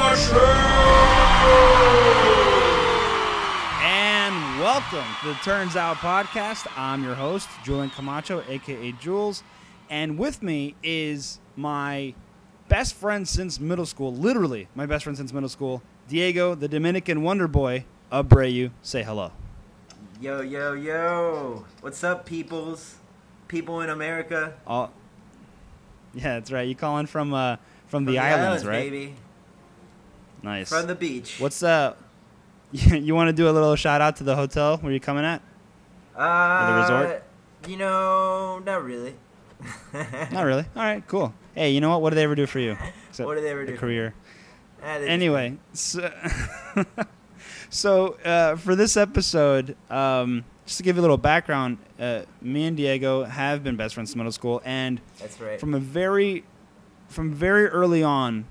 And welcome to the Turns Out podcast. I'm your host, Julian Camacho, a.k.a. Jules. And with me is my best friend since middle school, literally my best friend since middle school, Diego, the Dominican Wonderboy, Abreu. Say hello. Yo, yo, yo. What's up, peoples? People in America. Yeah, that's right. You calling from the islands, islands, right? Baby. Nice. From the beach. What's up? You want to do a little shout out to the hotel where you're coming at? Or the resort? You know, not really. Not really. All right, cool. Hey, you know what? What did they ever do for you? What did they ever do? The career. Anyway, so for this episode, just to give you a little background, me and Diego have been best friends since middle school, and that's right. From very early on,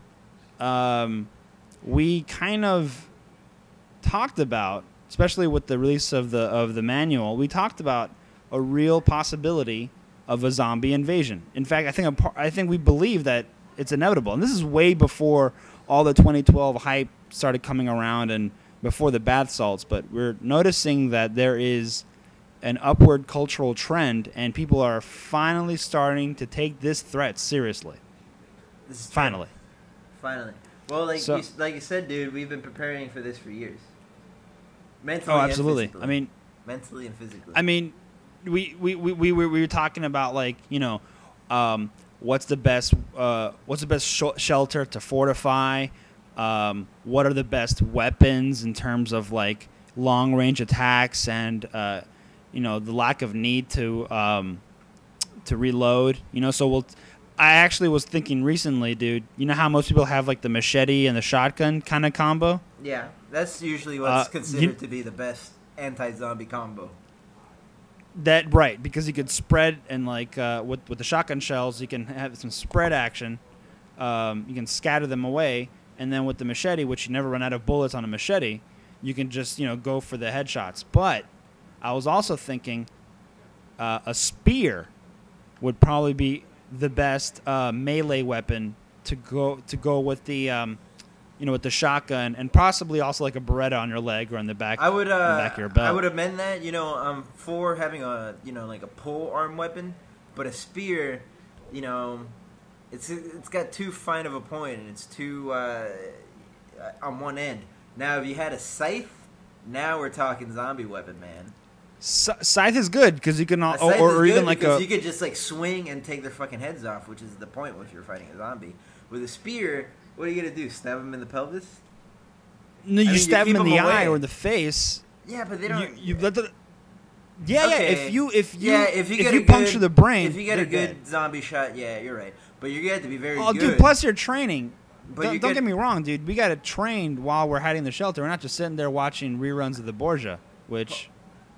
we kind of talked about, especially with the release of the manual, we talked about a real possibility of a zombie invasion. In fact, I think we believe that it's inevitable, and this is way before all the 2012 hype started coming around and before the bath salts. But we're noticing that there is an upward cultural trend, and people are finally starting to take this threat seriously. This is finally. Well, like you said, dude, we've been preparing for this for years. Mentally. Oh, absolutely. And physically. I mean, mentally and physically. I mean, we were talking about, like, you know, what's the best shelter to fortify? What are the best weapons in terms of, like, long range attacks and you know, the lack of need to reload. You know, so I actually was thinking recently, dude. You know how most people have, like, the machete and the shotgun kind of combo? Yeah, that's usually what's considered to be the best anti-zombie combo. That right, because you could spread, and like with the shotgun shells, you can have some spread action. You can scatter them away, and then with the machete, which you never run out of bullets on a machete, you can just, you know, go for the headshots. But I was also thinking a spear would probably be the best melee weapon to go with the you know, with the shotgun, and possibly also like a Beretta on your leg or on the back. I would on the back of your belt. I would amend that. You know, for having a, you know, like a pole arm weapon, but a spear, you know, it's got too fine of a point, and it's too on one end. Now, if you had a scythe, now we're talking zombie weapon, man. Scythe is good because you can, or even like you could just like swing and take their fucking heads off, which is the point if you're fighting a zombie. With a spear, what are you gonna do? Stab them in the pelvis? No, you stab them in the eye or the face. Yeah, but they don't. You let the. Yeah, okay. yeah. If you puncture the brain, if you get a good zombie shot, yeah, you're right. But you have to be very good. Oh, dude! Plus, you're training. But don't get me wrong, dude. We got to train while we're hiding in the shelter. We're not just sitting there watching reruns of the Borgia, which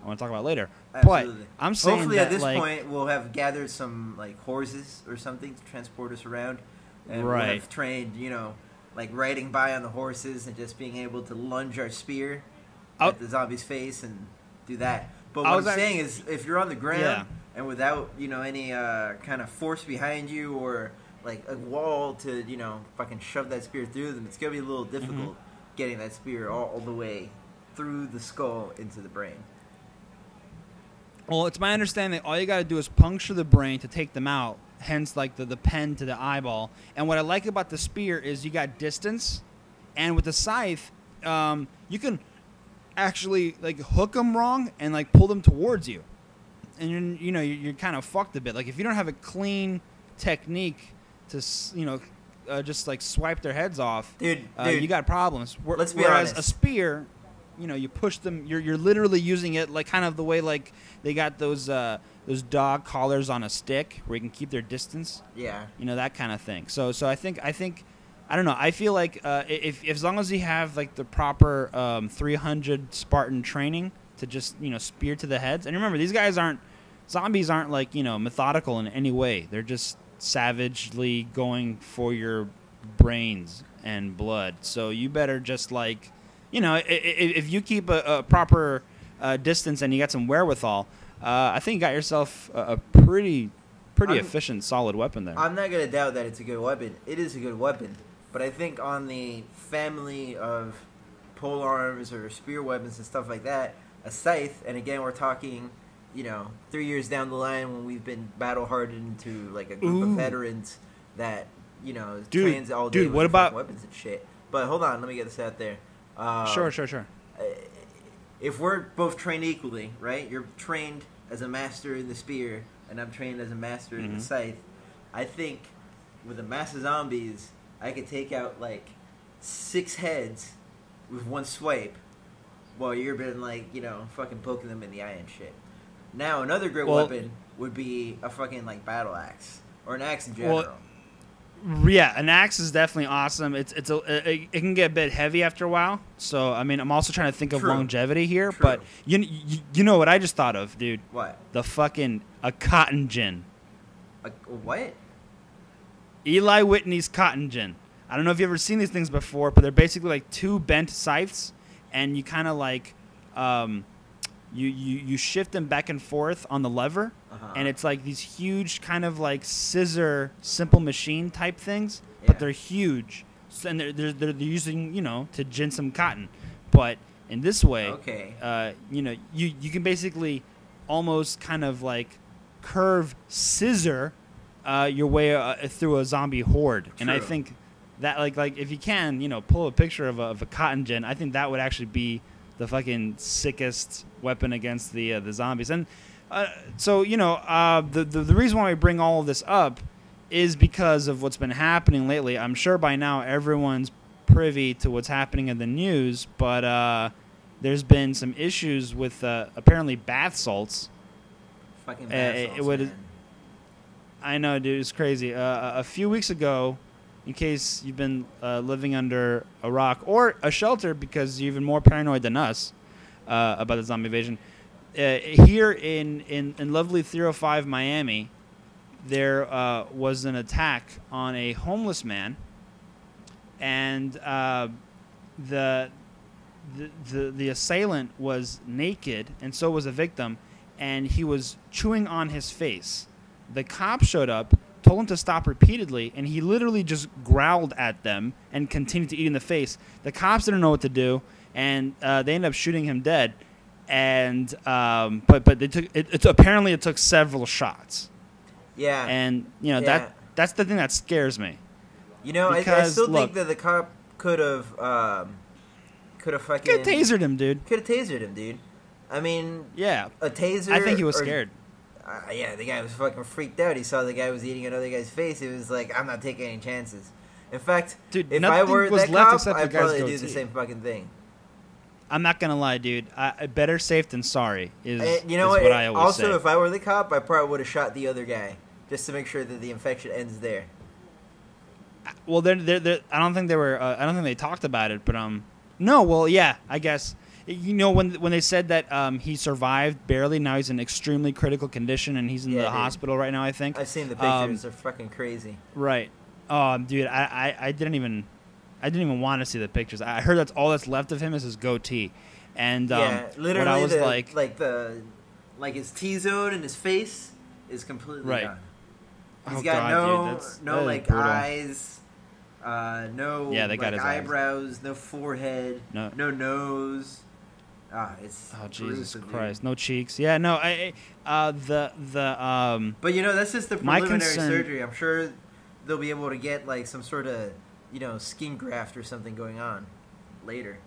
I want to talk about later. Absolutely. But I'm saying hopefully that, at this like, point we'll have gathered some like horses or something to transport us around, and right. we'll have trained, you know, like riding by on the horses and just being able to lunge our spear at the zombie's face and do that. But what I'm saying is, if you're on the ground and without, you know, any kind of force behind you or like a wall to, you know, fucking shove that spear through them, it's gonna be a little difficult getting that spear all the way through the skull into the brain. Well, it's my understanding that all you got to do is puncture the brain to take them out, hence like the pen to the eyeball. And what I like about the spear is you got distance, and with the scythe, you can actually like hook them wrong and like pull them towards you, and you're kind of fucked a bit. Like if you don't have a clean technique to, you know, just like swipe their heads off, dude, you got problems. Let's be Whereas honest. A spear, you know, you push them. You're literally using it like kind of the way like they got those dog collars on a stick where you can keep their distance. Yeah. You know, that kind of thing. So I think I don't know. I feel like if as long as you have like the proper 300 Spartan training to just, you know, spear to the heads. And remember, zombies aren't like, you know, methodical in any way. They're just savagely going for your brains and blood. So you better just like, you know, if you keep a proper distance and you got some wherewithal, I think you got yourself a pretty efficient, solid weapon there. I'm not going to doubt that it's a good weapon. It is a good weapon But I think on the family of pole arms or spear weapons and stuff like that, a scythe, and again we're talking, 3 years down the line when we've been battle hardened to like a group of veterans that trains all day with weapons and shit. But hold on, let me get this out there. Sure. If we're both trained equally, right? You're trained as a master in the spear, and I'm trained as a master in the scythe. I think with a mass of zombies, I could take out like 6 heads with one swipe, while you're been like, fucking poking them in the eye and shit. Now another great weapon would be a fucking like battle axe or an axe in general. Yeah, an axe is definitely awesome. It can get a bit heavy after a while. So I mean, I'm also trying to think of longevity here. True. But you know what I just thought of, dude? What? A cotton gin. A what? Eli Whitney's cotton gin. I don't know if you've ever seen these things before, but they're basically like 2 bent scythes, and you kind of like you shift them back and forth on the lever, and it's like these huge kind of like scissor simple machine type things, but they're huge, and they're using to gin some cotton, but in this way, you can basically almost kind of like curve scissor your way through a zombie horde. True. And I think that like if you can pull a picture of a cotton gin, I think that would actually be the fucking sickest weapon against the zombies. And so the reason why we bring all of this up is because of what's been happening lately. I'm sure by now everyone's privy to what's happening in the news, but there's been some issues with apparently bath salts. Fucking bath salts, man. I know, dude. It's crazy. A few weeks ago, in case you've been living under a rock or a shelter because you're even more paranoid than us about the zombie invasion, here in lovely 305 Miami, there was an attack on a homeless man, and the assailant was naked, and so was a victim, and he was chewing on his face. The cops showed up, told him to stop repeatedly, and he literally just growled at them and continued to eat in the face. The cops didn't know what to do, and they ended up shooting him dead. And but they took it. Apparently, it took several shots. Yeah, and that's the thing that scares me. I still think that the cop could have fucking tasered him, dude. Could have tasered him, dude. I mean, a taser. I think he was scared. The guy was fucking freaked out. He saw the guy was eating another guy's face. He was like, I'm not taking any chances. In fact, dude, if I were that cop, I'd probably do the same fucking thing. I'm not going to lie, dude. Better safe than sorry is what I always say. Also, if I were the cop, I probably would have shot the other guy just to make sure that the infection ends there. Well, I don't think they were. I don't think they talked about it, but no. Well, yeah, I guess. When they said that he survived barely, now he's in extremely critical condition and he's in the hospital right now, I think. I've seen the pictures. They're fucking crazy. Right. Dude, I didn't even want to see the pictures. I heard that's all that's left of him is his goatee. And literally what I was like his T-zone and his face is completely gone. He's got no eyes. No eyebrows, no forehead, no nose. It's Jesus gruesome, Christ, dude. No cheeks. Yeah, no. But that's just the preliminary surgery. I'm sure they'll be able to get like some sort of skin graft or something going on later.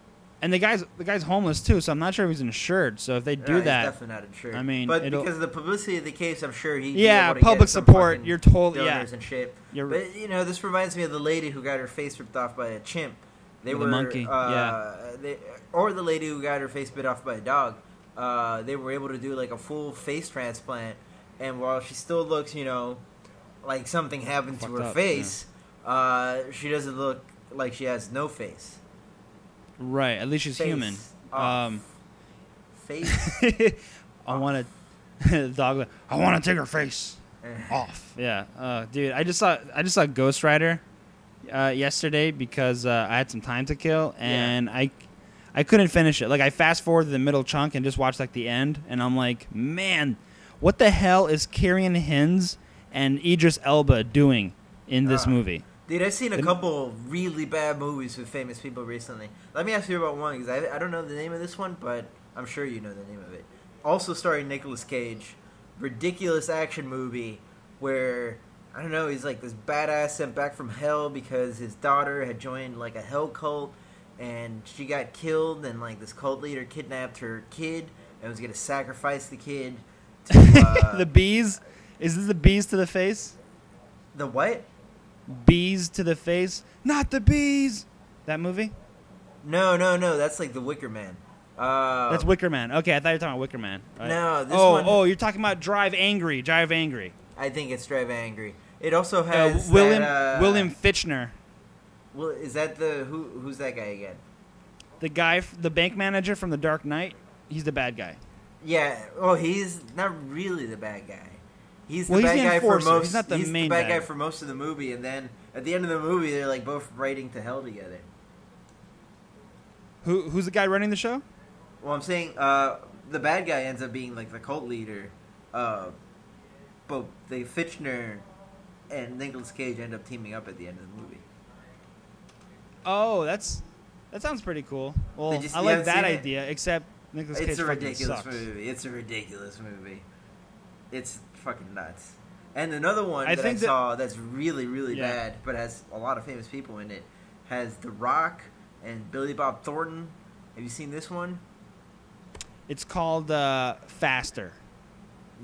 And the guy's homeless too, so I'm not sure if he's insured. So if they do that, he's definitely not insured. I mean, but because of the publicity of the case, I'm sure he'd be able to public support. You're told, donors and shit. But this reminds me of the lady who got her face ripped off by a chimp. The monkey, or the lady who got her face bit off by a dog. They were able to do like a full face transplant, and while she still looks, like something happened to her face, she doesn't look like she has no face. Right, at least she's human. Face. I want to dog. I want to take her face off. Yeah, dude. I just saw Ghost Rider yesterday because I had some time to kill and I couldn't finish it. Like I fast forwarded the middle chunk and just watched like the end, and I'm like, man, what the hell is Kieran Hins and Idris Elba doing in this movie? Dude, I've seen a couple really bad movies with famous people recently. Let me ask you about one, because I don't know the name of this one, but I'm sure you know the name of it. Also starring Nicolas Cage. Ridiculous action movie where, I don't know, he's like this badass sent back from hell because his daughter had joined like a hell cult, and she got killed, and like this cult leader kidnapped her kid and was going to sacrifice the kid to... The bees? Is this the bees to the face? The what? Bees to the face? Not the bees! That movie? No. That's like The Wicker Man. That's Wicker Man. Okay, I thought you were talking about Wicker Man. Right? No, this one... Oh, you're talking about Drive Angry. I think it's Drive Angry. It also has William Fichtner. Well, is that the... Who's that guy again? The guy, the bank manager from The Dark Knight. He's the bad guy. Yeah. Oh, he's not really the bad guy. He's the bad guy for most. He's not the main bad guy for most of the movie, and then at the end of the movie, they're like both riding to hell together. Who's the guy running the show? Well, I'm saying the bad guy ends up being like the cult leader. But the Fichtner and Nicolas Cage end up teaming up at the end of the movie. Oh, that sounds pretty cool. Well, I like that idea, except Nicolas Cage fucking sucks. It's a ridiculous movie. It's fucking nuts. And another one I saw that's really, really bad, but has a lot of famous people in it, has The Rock and Billy Bob Thornton. Have you seen this one? It's called Faster.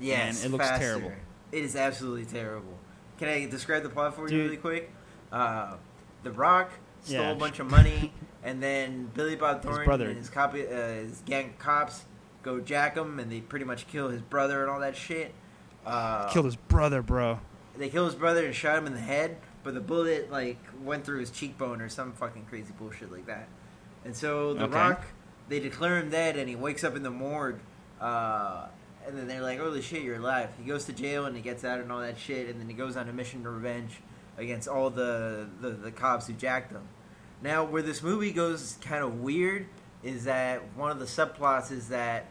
Yes, and it looks terrible. It is absolutely terrible. Can I describe the plot for you really quick? The Rock stole a bunch of money, and then Billy Bob Thornton and his gang of cops go jack him, and they pretty much kill his brother and all that shit. Killed his brother, bro. They killed his brother and shot him in the head, but the bullet like went through his cheekbone or some fucking crazy bullshit like that. And so The Rock, they declare him dead, and he wakes up in the morgue. And then they're like, "Holy shit, you're alive!" He goes to jail and he gets out and all that shit, and then he goes on a mission to revenge against all the cops who jacked him. Now, where this movie goes kind of weird is that one of the subplots is that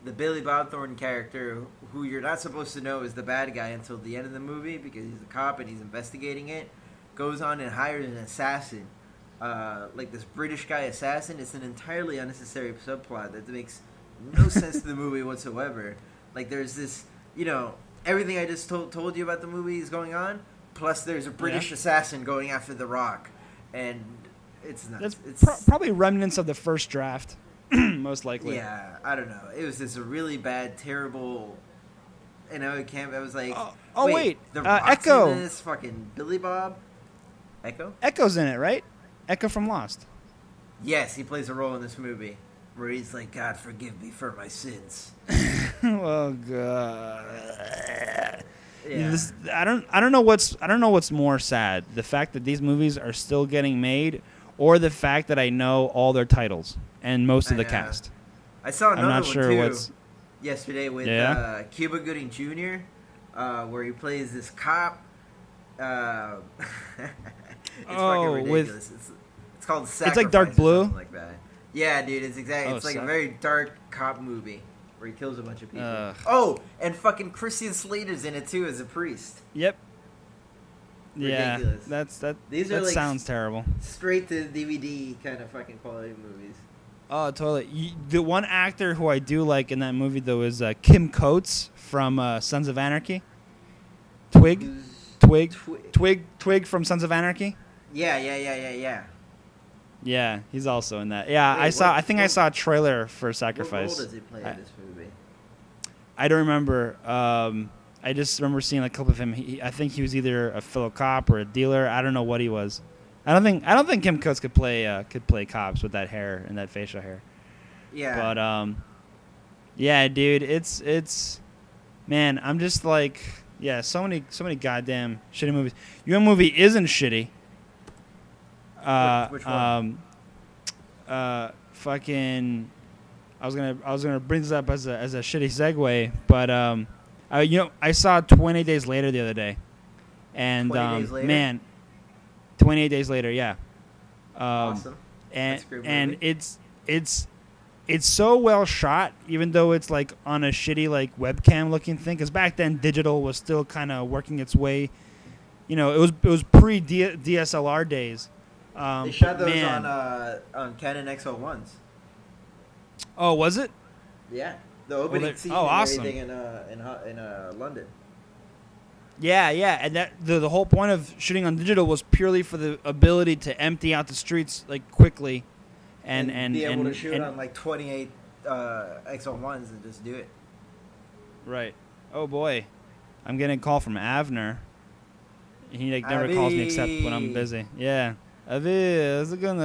the Billy Bob Thornton character, who you're not supposed to know is the bad guy until the end of the movie because he's a cop and he's investigating it, goes on and hires an assassin, like this British guy assassin. It's an entirely unnecessary subplot that makes no sense to the movie whatsoever. Like, there's this, everything I just told you about the movie is going on, plus there's a British assassin going after The Rock, and it's nuts. It's probably remnants of the first draft, most likely. Yeah, I don't know. It was just a really bad, terrible, I was like, wait. The Rock's Echo. in this fucking Billy Bob? Echo? Echo's in it, right? Echo from Lost. Yes, he plays a role in this movie where he's like, "God, forgive me for my sins." Oh God. Yeah. I don't know what's more sad, the fact that these movies are still getting made, or the fact that I know all their titles and most of the cast. I saw another one too yesterday with Cuba Gooding Jr., where he plays this cop. It's fucking ridiculous. It's called Sacrifice. It's like Dark Blue. Like that. Yeah, dude. It's exactly. It's like a very dark cop movie where he kills a bunch of people. Oh, and fucking Christian Slater's in it too as a priest. Yep. Ridiculous. Yeah, that sounds terrible. Straight to DVD kind of fucking quality movies. Oh, totally. The one actor who I do like in that movie though is Kim Coates from Sons of Anarchy. Twig from Sons of Anarchy. Yeah. Yeah, he's also in that. Yeah, I saw a trailer for Sacrifice. What role does he play in this movie? I don't remember. I just remember seeing a clip of him. I think he was either a fellow cop or a dealer. I don't know what he was. I don't think Kim Coates could play cops with that hair and that facial hair. Yeah. But yeah, dude, it's man, I'm just like, yeah, so many goddamn shitty movies. Your movie isn't shitty. Which one? Fucking. I was gonna bring this up as a shitty segue, but I saw 28 Days Later the other day, and 28 Days Later? Man, 28 Days Later, yeah. Awesome. And it's so well shot, even though it's like on a shitty like webcam looking thing. Because back then, digital was still kind of working its way it was pre DSLR days. They shot those on Canon XL1s. Oh, was it? Yeah, the opening scene and awesome. everything in London. Yeah, and that the whole point of shooting on digital was purely for the ability to empty out the streets like quickly, and be able to shoot on like 28 XL1s and just do it. Right. Oh boy, I'm getting a call from Avner. He like never calls me except when I'm busy. Yeah. But he's a good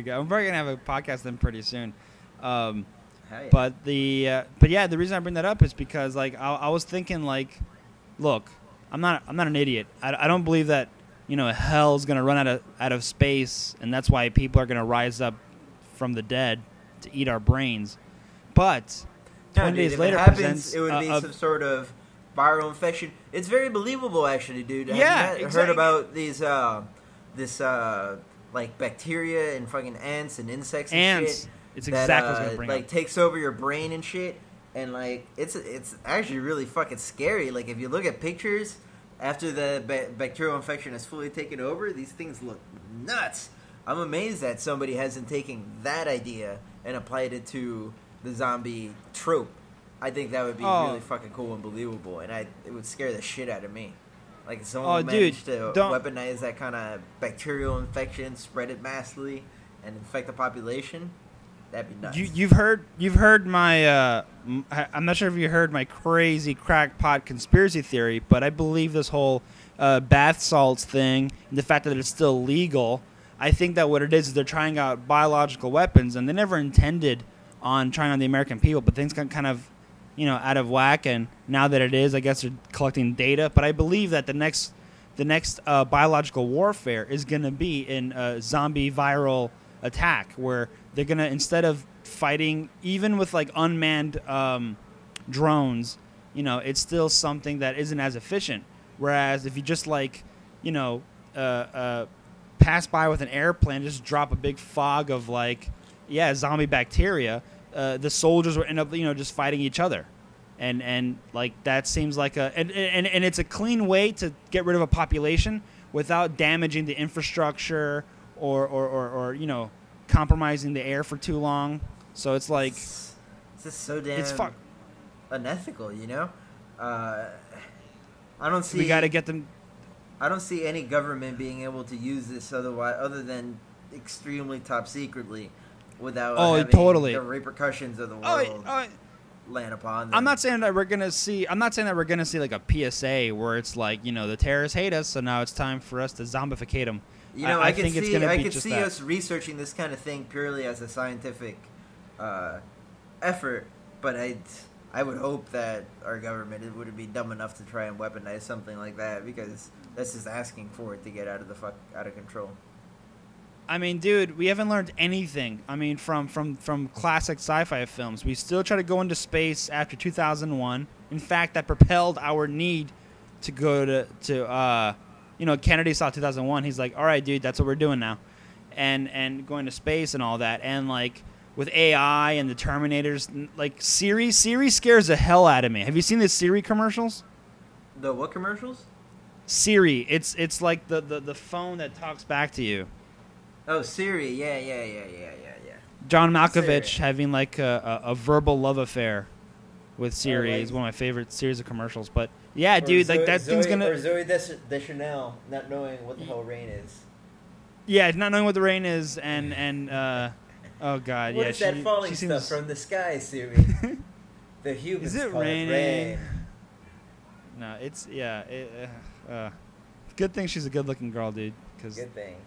guy. I'm probably gonna have a podcast with him pretty soon. Yeah. But the reason I bring that up is because like I was thinking like, look, I'm not an idiot. I don't believe that hell's gonna run out of space, and that's why people are gonna rise up from the dead to eat our brains. But 20 days later, it would be some sort of viral infection. It's very believable, actually, dude. Have you heard about these like bacteria and fucking ants and insects and shit? It's exactly what I was gonna bring up. Like takes over your brain and shit, and like it's actually really fucking scary. Like if you look at pictures after the bacterial infection has fully taken over, these things look nuts. I'm amazed that somebody hasn't taken that idea and applied it to the zombie trope. I think that would be really fucking cool and believable, and it would scare the shit out of me. Like if someone managed to weaponize that kind of bacterial infection, spread it massively, and infect the population. That'd be nuts. You've heard my I'm not sure if you heard my crazy crackpot conspiracy theory, but I believe this whole bath salts thing and the fact that it's still legal. I think that what it is they're trying out biological weapons, and they never intended on trying on the American people, but things got kind of out of whack, and now that it is, I guess they're collecting data. But I believe that the next biological warfare is going to be in a zombie viral attack, where they're gonna, instead of fighting even with like unmanned drones, it's still something that isn't as efficient. Whereas if you just like pass by with an airplane, just drop a big fog of like zombie bacteria, the soldiers will end up just fighting each other, and like that seems like and it's a clean way to get rid of a population without damaging the infrastructure or compromising the air for too long. So it's like it's just so damn unethical, I don't see. We got to get them. I don't see any government being able to use this other than extremely top secretly, without having the repercussions of the world land upon them. I'm not saying that we're gonna see like a PSA where it's like the terrorists hate us, so now it's time for us to zombificate them. I could see us researching this kind of thing purely as a scientific effort, but I would hope that our government wouldn't be dumb enough to try and weaponize something like that, because that's just asking for it to get out of control. I mean, dude, we haven't learned anything. I mean, from classic sci-fi films, we still try to go into space after 2001. In fact, that propelled our need to go to Kennedy saw 2001. He's like, all right, dude, that's what we're doing now. And going to space and all that. And, like, with AI and the Terminators, like, Siri scares the hell out of me. Have you seen the Siri commercials? The what commercials? Siri. It's like the phone that talks back to you. Oh, Siri. Yeah. John Malkovich having, like, a verbal love affair with Siri is one of my favorite series of commercials. But, yeah, dude, like, that thing's going to... Or Zoe Deschanel not knowing what the hell rain is. Yeah, not knowing what the rain is, and oh, God, what is that falling stuff from the sky, Siri? The humans call it rain. No, it's... Yeah, good thing she's a good-looking girl, dude. Good thing.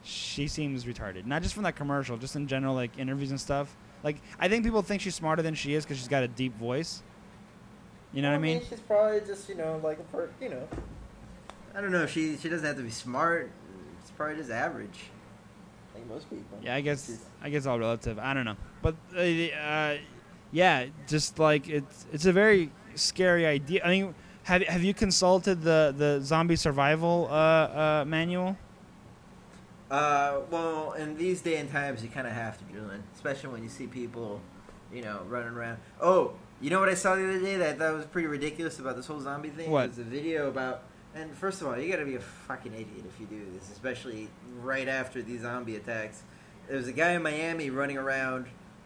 She seems retarded. Not just from that commercial, just in general, like, interviews and stuff. Like, I think people think she's smarter than she is because she's got a deep voice. You know what I mean? She's probably just, like I don't know. She doesn't have to be smart. It's probably just average, like most people. Yeah, I guess all relative. I don't know, but yeah, just like it's a very scary idea. I mean, have you consulted the zombie survival manual? Well, in these day and times, you kind of have to, Julian, especially when you see people, running around. Oh, You know what I saw the other day that I thought was pretty ridiculous about this whole zombie thing? What? It was a video about... And first of all, you gotta be a fucking idiot if you do this, especially right after these zombie attacks. There was a guy in Miami running around,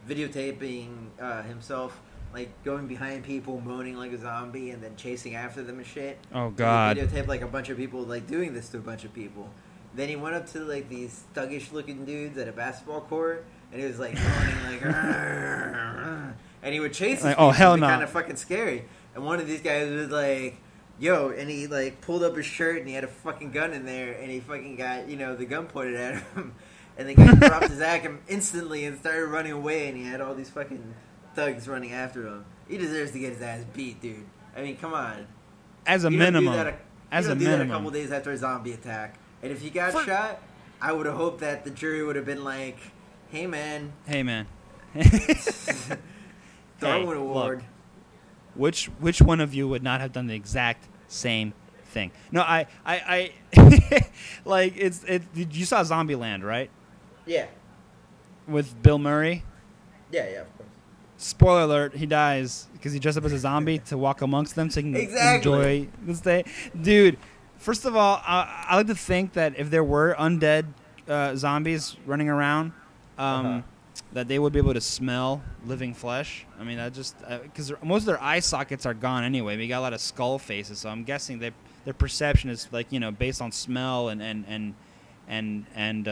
videotaping himself, like going behind people, moaning like a zombie, and then chasing after them and shit. Oh God! And he videotaped like a bunch of people like doing this to a bunch of people. Then he went up to like these thuggish looking dudes at a basketball court, and he was like moaning like, and he would chase. Like, oh hell no! Kind of fucking scary. And one of these guys was like, "Yo," and he like pulled up his shirt and he had a fucking gun in there, and he fucking got the gun pointed at him. And the guy dropped his act instantly and started running away, and he had all these fucking thugs running after him. He deserves to get his ass beat, dude. I mean, come on. As a minimum. As a minimum. That a couple days after a zombie attack. And if you got shot, I would have hoped that the jury would have been like, hey, man. Hey, man. Darwin Award. Look, which one of you would not have done the exact same thing? No, I like, you saw Zombieland, right? Yeah. With Bill Murray? Yeah, of course. Spoiler alert, he dies because he dressed up as a zombie to walk amongst them so he can enjoy this day. Dude, first of all, I like to think that if there were undead zombies running around, that they would be able to smell living flesh. I mean, that just... because most of their eye sockets are gone anyway. We got a lot of skull faces, so I'm guessing their perception is like, based on smell and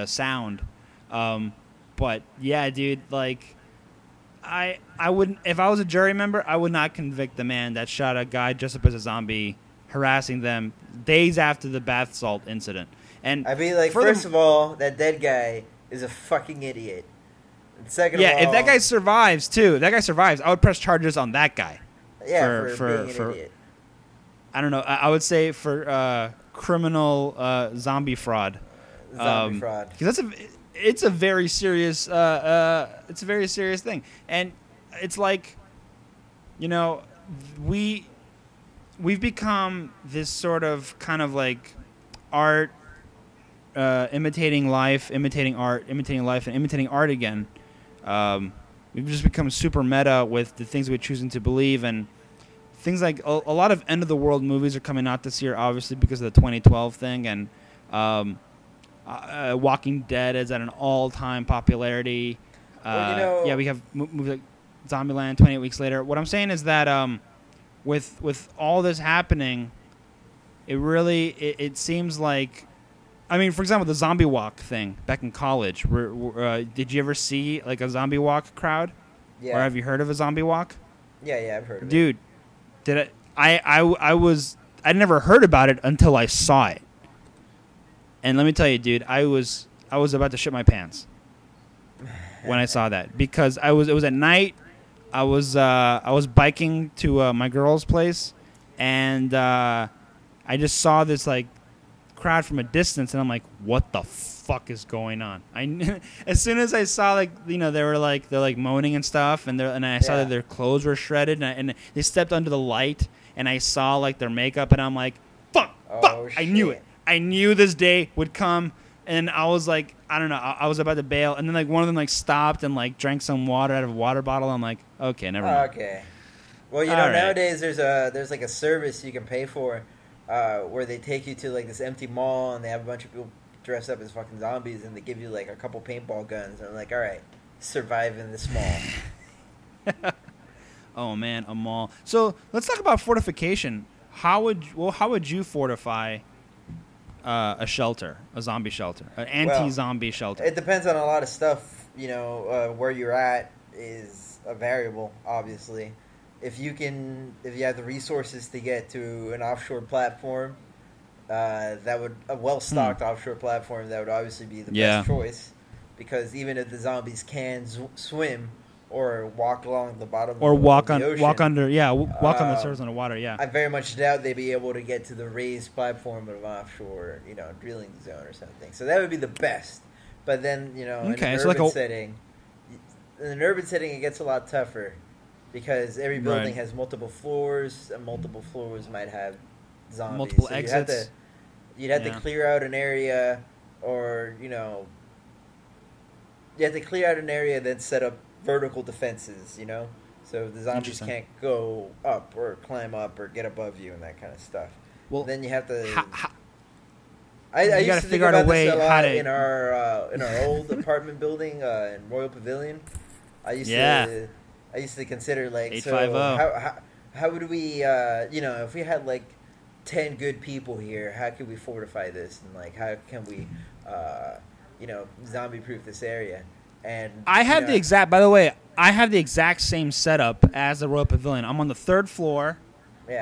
sound. But yeah, dude, like, I wouldn't, if I was a jury member, I would not convict the man that shot a guy dressed up as a zombie, harassing them days after the bath salt incident. And I'd be like, first of all, that dead guy is a fucking idiot. And second of all, if that guy survives too, I would press charges on that guy. Yeah, for being an idiot. I don't know. I would say for criminal zombie fraud. Zombie fraud. Because it's a very serious thing, and it's like, we've become this sort of kind of like art, imitating life, imitating art, imitating life, and imitating art again. We've just become super meta with the things we're choosing to believe, and things like a lot of end of the world movies are coming out this year, obviously because of the 2012 thing, and Walking Dead is at an all-time popularity. We have movies like Zombieland, 28 Weeks Later. What I'm saying is that with all this happening, it seems like, I mean, for example, the zombie walk thing back in college. Did you ever see like a zombie walk crowd? Yeah. Or have you heard of a zombie walk? Yeah, I've heard of it. Dude, I'd never heard about it until I saw it. And let me tell you, dude, I was about to shit my pants when I saw that, because it was at night. I was biking to my girl's place, and I just saw this like crowd from a distance, and I'm like, what the fuck is going on? As soon as I saw they're moaning and stuff, and I saw that their clothes were shredded, and they stepped under the light, and I saw like their makeup, and I'm like, fuck, shit. I knew it. I knew this day would come, and I was like, I don't know, I was about to bail, and then like one of them like stopped and like drank some water out of a water bottle. I'm like, okay, never mind. Okay. Well, nowadays there's like a service you can pay for, where they take you to like this empty mall, and they have a bunch of people dressed up as fucking zombies, and they give you like a couple paintball guns, and I'm like, all right, survive in this mall. Oh man, a mall. So let's talk about fortification. How would you fortify a shelter, a zombie shelter, an anti-zombie shelter? It depends on a lot of stuff. Where you're at is a variable, obviously. If you have the resources to get to an offshore platform, a well-stocked offshore platform, that would obviously be the best choice, because even if the zombies can swim or walk along the bottom of the ocean, walk on the surface underwater. Yeah, I very much doubt they'd be able to get to the raised platform of an offshore, drilling zone or something. So that would be the best. But then, in an urban setting, it gets a lot tougher, because every building has multiple floors, and multiple floors might have zombies. Multiple exits. You'd have to clear out an area, or you have to clear out an area, then set up vertical defenses, So the zombies can't go up or climb up or get above you and that kind of stuff. Well, then you have to. I used to figure out a way how to in our old apartment building in Royal Pavilion. I used to consider like 850. How would we if we had like 10 good people here, how could we fortify this and like how can we zombie proof this area? And I have the exact same setup as the Royal Pavilion. I'm on the 3rd floor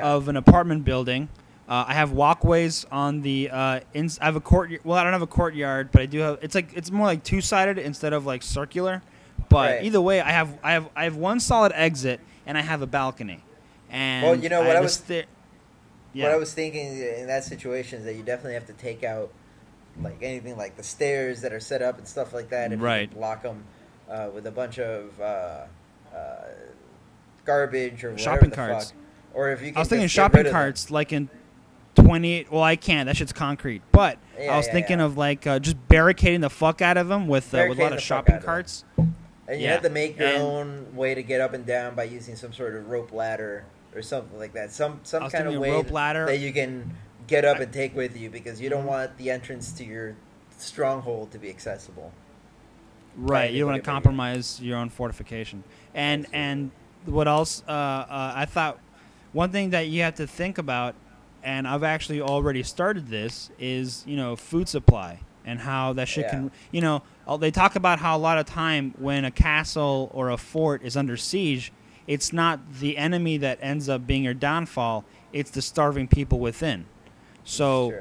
of an apartment building. I have walkways on the I have a court. Well, I don't have a courtyard, but I do have. It's more like 2-sided instead of like circular. But either way, I have one solid exit and I have a balcony. And what I was thinking in that situation is that you definitely have to take out like anything like the stairs that are set up and stuff like that, and you can block them with a bunch of garbage or whatever shopping the carts. Fuck. Or if you can I was thinking shopping carts like in 28. Well, I can't. That shit's concrete. But I was thinking of like just barricading the fuck out of them with a lot of shopping carts. And you have to make your own way to get up and down by using some sort of rope ladder or something like that. Some kind of way rope ladder that you can get up and take with you, because you don't want the entrance to your stronghold to be accessible. Right. You don't want to compromise your own fortification. And what else? I thought one thing that you have to think about, and I've actually already started this, is food supply and how that shit can. They talk about how a lot of time when a castle or a fort is under siege, it's not the enemy that ends up being your downfall; it's the starving people within. So,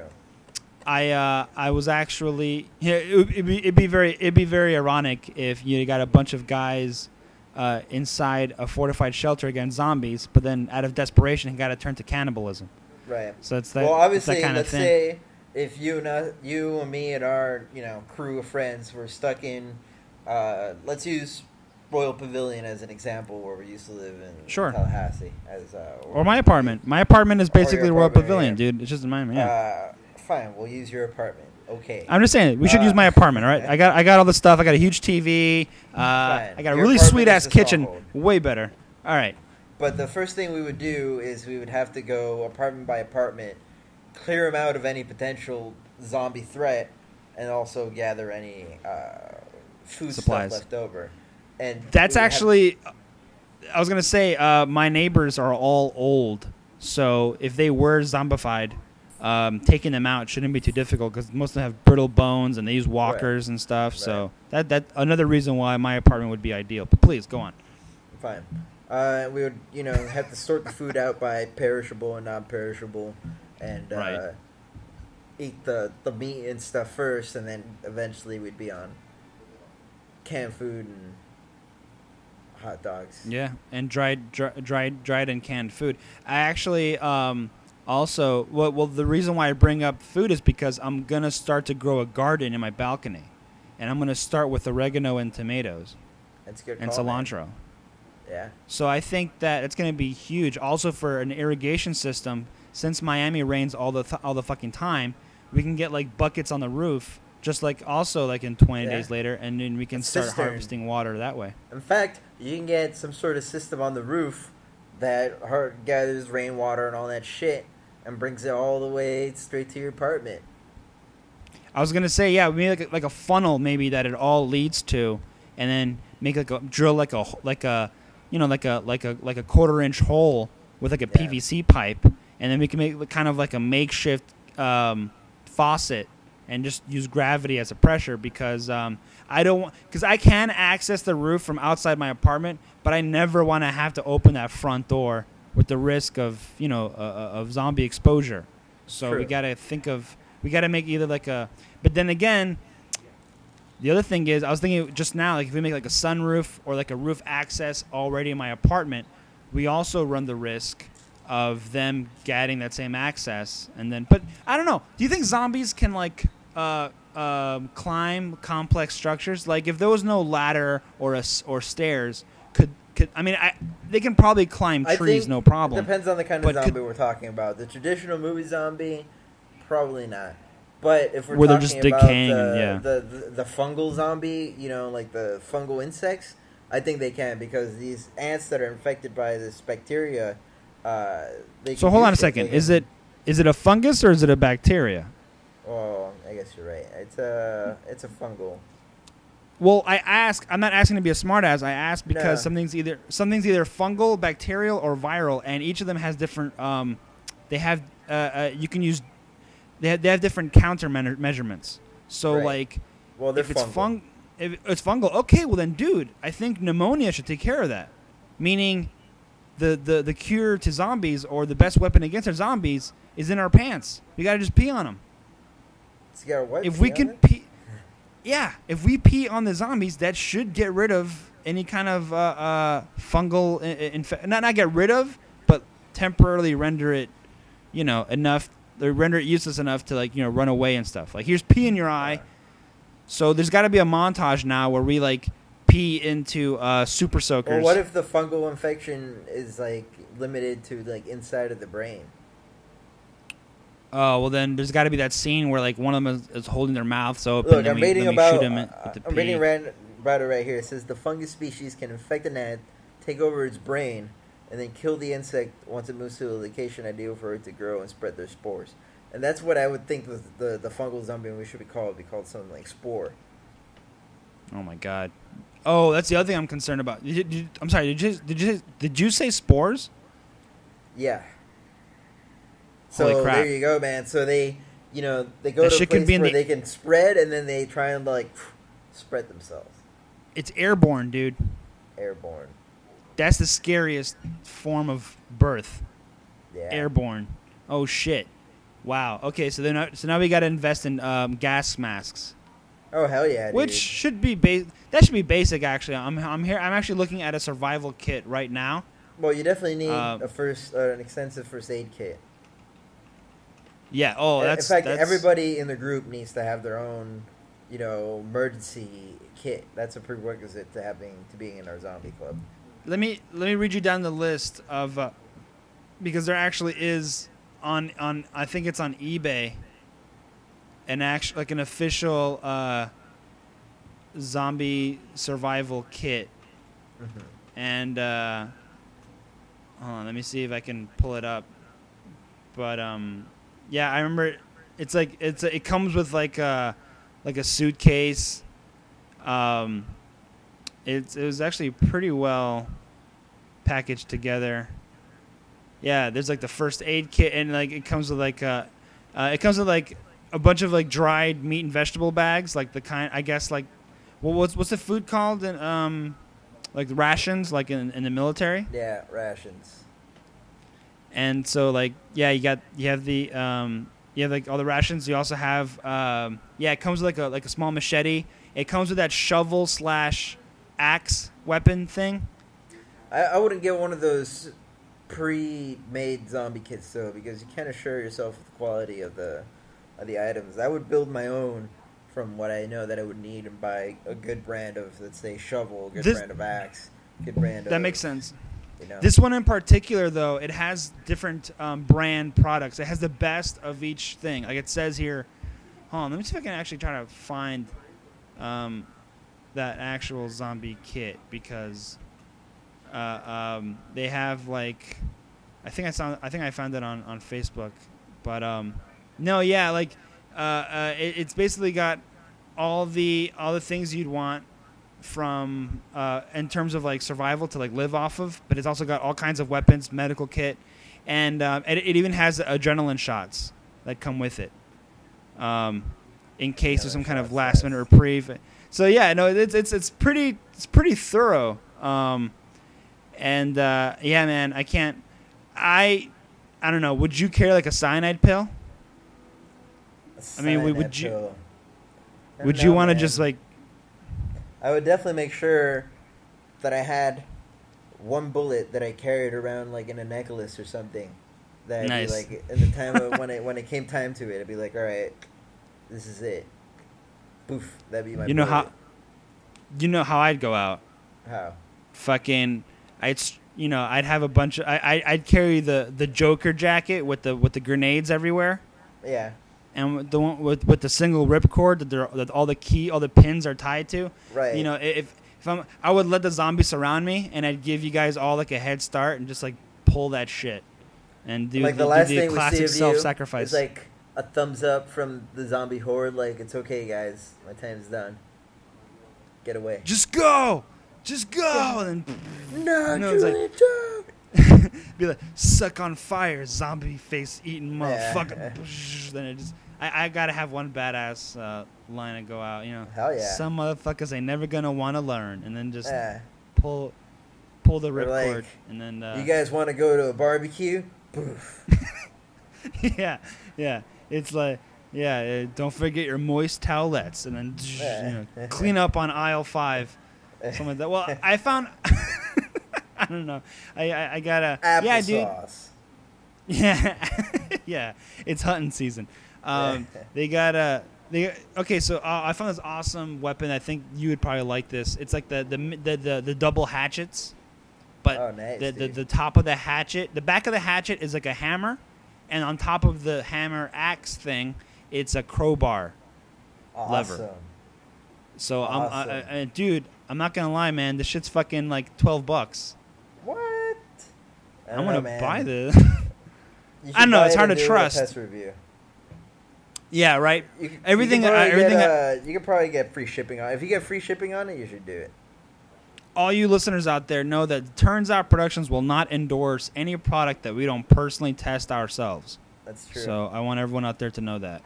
I was actually it'd be very ironic if you got a bunch of guys inside a fortified shelter against zombies, but then out of desperation, he got to turn to cannibalism. Right. So it's that. Well, obviously, that kind let's of thing. say if you and me and our crew of friends were stuck in, let's use Royal Pavilion as an example, where we used to live in Tallahassee, or my apartment. My apartment is basically Royal Pavilion, dude. It's just in Miami. Fine, we'll use your apartment. Okay. I'm just saying we should use my apartment, all right? I got all the stuff. I got a huge TV. I got a really sweet ass kitchen, way better. All right. But the first thing we would do is we would have to go apartment by apartment, clear them out of any potential zombie threat, and also gather any food supplies stuff left over. And that's actually, I was gonna say, my neighbors are all old, so if they were zombified, taking them out shouldn't be too difficult because most of them have brittle bones and they use walkers and stuff. Right. So that another reason why my apartment would be ideal. But please go on. Fine. We would have to sort the food out by perishable and non-perishable, and eat the meat and stuff first, and then eventually we'd be on canned food and hot dogs. Yeah, and dried and canned food. I actually also the reason why I bring up food is because I'm gonna start to grow a garden in my balcony, and I'm gonna start with oregano and tomatoes. That's good. And cilantro. Man. Yeah. So I think that it's gonna be huge. Also for an irrigation system, since Miami rains all the fucking time, we can get like buckets on the roof. Just like in 20 days later, and then we can start harvesting water that way. In fact, you can get some sort of system on the roof that gathers rainwater and all that shit and brings it all the way straight to your apartment. I was gonna say, we make like a funnel maybe that it all leads to, and then make drill like a 1/4-inch hole with like a PVC pipe, and then we can make kind of like a makeshift faucet. And just use gravity as a pressure because I can access the roof from outside my apartment, but I never want to have to open that front door with the risk of of zombie exposure. So True. We got to make either like a. But then again, the other thing is I was thinking just now, like if we make like a sunroof or like a roof access already in my apartment, we also run the risk of them getting that same access, and then. But I don't know. Do you think zombies can like climb complex structures? Like if there was no ladder or stairs, could they can probably climb trees, no problem. It depends on the kind of zombie we're talking about. The traditional movie zombie, probably not. But if we're talking just about decaying, the fungal zombie, like the fungal insects, I think they can because these ants that are infected by this bacteria, they. So hold on a second. Is it a fungus or is it a bacteria? Oh, I guess you're right. It's a fungal. Well, I'm not asking to be a smartass. I ask because something's either fungal, bacterial, or viral, and each of them has different. They have you can use. They have different counter measurements. So like, well, if it's fungal, okay. Well then, dude, I think pneumonia should take care of that. Meaning, the cure to zombies or the best weapon against our zombies is in our pants. We gotta just pee on them. So you gotta what? If we can pee. Yeah, if we pee on the zombies, that should get rid of any kind of fungal infection. Not get rid of, but temporarily render it, enough. Render it useless enough to run away and stuff. Like here's pee in your eye. So there's got to be a montage now where we pee into super soakers. Or what if the fungal infection is limited to inside of the brain? Oh, well, then there's got to be that scene where, one of them is holding their mouths open. Look, I'm reading about it right here. It says the fungus species can infect an ant, take over its brain, and then kill the insect once it moves to a location ideal for it to grow and spread their spores. And that's what I would think the fungal zombie we should be called. It'd be called something like spore. Oh, my God. Oh, that's the other thing I'm concerned about. I'm sorry, did you say spores? Yeah. So holy crap. There you go, man. So they go to a place where they can spread, and then they try and spread themselves. It's airborne, dude. Airborne. That's the scariest form of birth. Yeah. Airborne. Oh shit. Wow. Okay, so now we got to invest in gas masks. Oh hell yeah, dude. Which should be that should be basic actually. I'm actually looking at a survival kit right now. Well, you definitely need an extensive first aid kit. Yeah. Oh, that's. In fact, everybody in the group needs to have their own, emergency kit. That's a prerequisite to being in our zombie club. Let me read you down the list of, because there actually is on I think it's on eBay, an official zombie survival kit, and hold on, let me see if I can pull it up, but yeah, I remember it comes with a suitcase. It was actually pretty well packaged together. Yeah, there's the first aid kit, and it comes with a bunch of dried meat and vegetable bags, the kind I guess what's the food called in rations in the military. Yeah, rations. And so you have all the rations. You also have it comes with a small machete. It comes with that shovel / axe weapon thing. I wouldn't get one of those pre-made zombie kits though, because you can't assure yourself the quality of the items. I would build my own from what I know that I would need and buy a good brand of, let's say, shovel, a good brand of axe, good brand. That makes sense. This one in particular, though, it has different brand products. It has the best of each thing. Like it says here. Hold on, let me see if I can actually try to find that actual zombie kit, because they have I think I found it on Facebook, but no, yeah, it's basically got all the things you'd want from in terms of survival to live off of, but it's also got all kinds of weapons, medical kit, and it even has adrenaline shots that come with it, in case there's some kind of last minute reprieve. So yeah, no, it's pretty thorough, and yeah, man, I don't know. Would you carry a cyanide pill? Would you want to just I would definitely make sure that I had one bullet that I carried around in a necklace or something. That nice. I'd be in the time of when it came time to it, I'd be all right, this is it. Poof, that'd be my. You know how I'd go out. How? Fucking, I'd have a bunch of I'd carry the Joker jacket with the grenades everywhere. Yeah. And the one with the single ripcord that all the pins are tied to. Right. If I would let the zombies surround me, and I'd give you guys all like a head start and just like pull that shit and do like the last do thing classic we see of self-sacrifice. is like a thumbs up from the zombie horde. Like, it's okay, guys. My time's done. Get away. Just go, and then No, it's Julian, like, be like, suck on fire, zombie face eating motherfucker. Then it just, I gotta have one badass line to go out. Hell yeah. Some motherfuckers ain't never gonna want to learn, and then just pull the ripcord, and then you guys want to go to a barbecue? Poof. yeah. It's like, don't forget your moist towelettes, and then clean up on aisle 5, something like that. Well, I found, I don't know, I got a applesauce. Yeah, it's hunting season. Okay, so I found this awesome weapon. I think you would probably like this. It's like the double hatchets, but nice, the top of the hatchet, the back of the hatchet is like a hammer, and on top of the hammer axe thing, it's a crowbar lever. So awesome. Dude, I'm not gonna lie, man. This shit's fucking like $12. What? I'm gonna buy this. I don't know. It's hard to trust. Test review. Yeah, right. You could probably get free shipping on it. If you get free shipping on it, you should do it. All you listeners out there know that Turns Out Productions will not endorse any product that we don't personally test ourselves. That's true. So I want everyone out there to know that.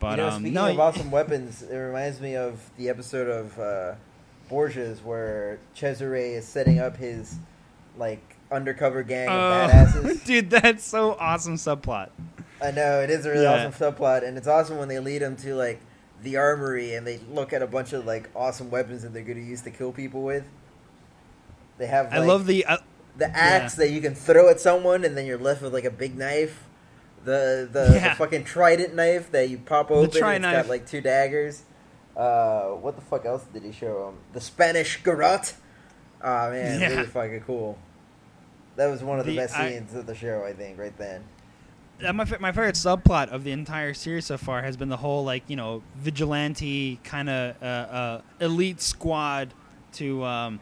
But speaking of awesome weapons, it reminds me of the episode of Borgias where Cesare is setting up his like undercover gang of badasses. Dude, that's so awesome subplot. I know, it is a really awesome subplot, and it's awesome when they lead them to like the armory and they look at a bunch of like awesome weapons that they're going to use to kill people with. They have like, I love the axe that you can throw at someone and then you're left with like a big knife. The fucking trident knife that you pop open and it's got like 2 daggers. What the fuck else did he show him? The Spanish garrote. Oh man, really fucking cool. That was one of the best scenes of the show, I think, right then. My favorite subplot of the entire series so far has been the whole vigilante kind of elite squad to